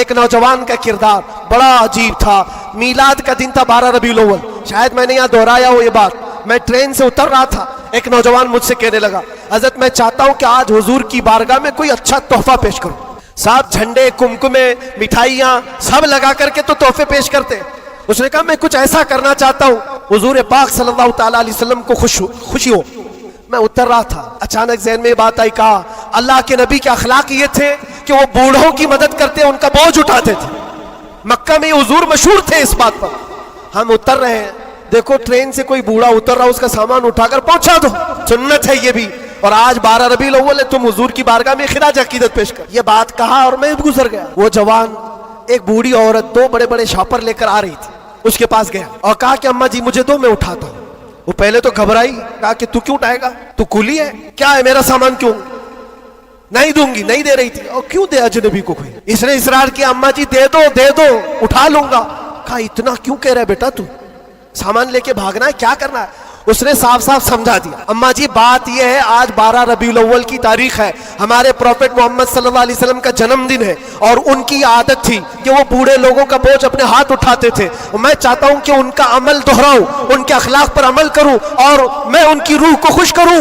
ایک نوجوان کا کردار بڑا عجیب تھا. میلاد کا دن تھا 12 ربیع الاول. شاید میں نے یہاں دہرایا ہو یہ بات. میں ٹرین سے اتر رہا تھا, ایک نوجوان مجھ سے کہنے لگا, حضرت میں چاہتا ہوں کہ آج حضور کی بارگاہ میں کوئی اچھا تحفہ پیش کروں. ساتھ جھنڈے, کمکمے, مٹھائیاں سب لگا کر کے تو تحفے پیش کرتے. اس نے کہا میں کچھ ایسا کرنا چاہتا ہوں حضور پاک صلی اللہ تعالیٰ علیہ وسلم کو خوشی ہو. میں اتر رہا تھا, اچانک ذہن میں یہ بات آئی. کہا اللہ کے نبی کے اخلاق یہ تھے کہ وہ بوڑھوں کی مدد کرتے, ان کا بوجھ اٹھاتے تھے. مکہ میں حضور مشہور تھے اس بات پر. ہم اتر رہے ہیں, دیکھو ٹرین سے کوئی بوڑھا اتر رہا, اس کا سامان اٹھا کر پہنچا دو, سنت ہے یہ بھی. اور آج 12 ربیع الاول ہے, تم حضور کی بارگاہ میں خراج عقیدت پیش کر. یہ بات کہا اور میں گزر گیا. وہ جوان ایک بوڑھی عورت 2 بڑے بڑے شاپر لے کر آ رہی تھی, اس کے پاس گیا اور کہا کہ اماں جی مجھے دو, میں اٹھاتا ہوں. وہ پہلے تو گھبرائی, کہا کہ تو کیوں اٹھائے گا, تو کولی ہے کیا ہے, میرا سامان کیوں نہیں دوں گی. نہیں دے رہی تھی. اور کیوں دے اجنبی کو کوئی. اس نے اصرار کیا, اماں جی دے دو اٹھا لوں گا. کہا اتنا کیوں کہہ رہا ہے بیٹا, تو سامان لے کے بھاگنا ہے, کیا کرنا ہے. اس نے صاف صاف سمجھا دیا, اماں جی بات یہ ہے آج 12 ربیع الاول کی تاریخ ہے, ہمارے پروفٹ محمد صلی اللہ علیہ وسلم کا جنم دن ہے, اور ان کی عادت تھی کہ وہ بوڑھے لوگوں کا بوجھ اپنے ہاتھ اٹھاتے تھے. میں چاہتا ہوں کہ ان کا عمل دہراؤں, ان کے اخلاق پر عمل کروں اور میں ان کی روح کو خوش کروں.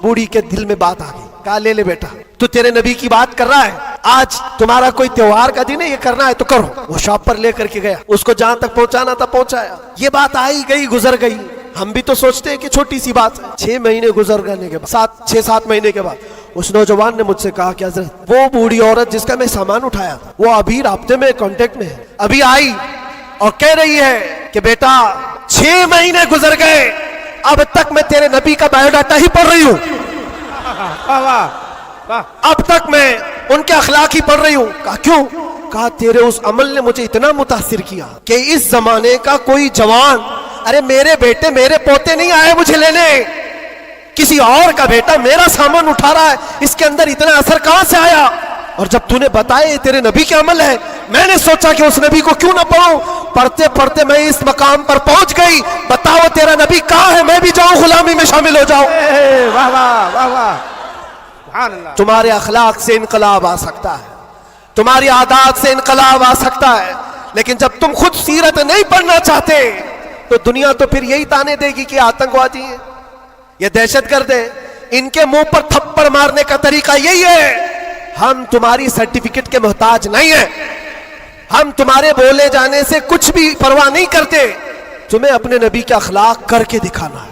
بوڑھی کے دل میں بات آ گئی. کہا لے بیٹا, تو تیرے نبی کی بات کر رہا ہے, آج تمہارا کوئی تہوار کا دن ہے, یہ کرنا ہے تو کرو. وہ شاپ پر لے کر کے گیا, اس کو جہاں تک پہنچانا تھا پہنچایا. یہ بات آئی گئی, گزر گئی. ہم بھی تو سوچتے ہیں کہ چھوٹی سی بات ہے. 6 مہینے گزر گنے کے بعد, 6-7 مہینے کے بعد اس نوجوان نے مجھ سے کہا کہ حضرت وہ بوڑھی عورت جس کا میں سامان اٹھایا تھا, وہ ابھی رابطے میں, کانٹیکٹ میں ہے, ابھی آئی اور کہہ رہی ہے کہ بیٹا 6 مہینے گزر گئے, اب تک میں تیرے نبی کا بایو ڈاٹا ہی پڑھ رہی ہوں, اب تک میں ان کے اخلاق ہی پڑھ رہی ہوں. کہا کیوں؟ کہا تیرے اس عمل نے مجھے اتنا متاثر کیا کہ اس زمانے کا کوئی جوان, ارے میرے بیٹے میرے پوتے نہیں آئے مجھے لینے, کسی اور کا بیٹا میرا سامان اٹھا رہا ہے, اس کے اندر اتنا اثر کہاں سے آیا. اور جب تو نے بتایا تیرے نبی کے عمل ہے, میں نے سوچا کہ اس نبی کو کیوں نہ پڑھوں. پڑھتے پڑھتے میں اس مقام پر پہنچ گئی. بتاؤ تیرا نبی کہاں ہے, میں بھی جاؤں غلامی میں شامل ہو جاؤں. واہ واہ واہ واہ, سبحان اللہ. تمہارے اخلاق سے انقلاب آ سکتا ہے, تمہاری عادات سے انقلاب آ سکتا ہے, لیکن جب تم خود سیرت نہیں پڑھنا چاہتے تو دنیا تو پھر یہی تانے دے گی کہ آتنکوادی ہیں, یہ دہشت گرد ہیں, ان کے منہ پر تھپڑ مارنے کا طریقہ یہی ہے. ہم تمہاری سرٹیفکیٹ کے محتاج نہیں ہیں, ہم تمہارے بولے جانے سے کچھ بھی پرواہ نہیں کرتے, تمہیں اپنے نبی کے اخلاق کر کے دکھانا ہے.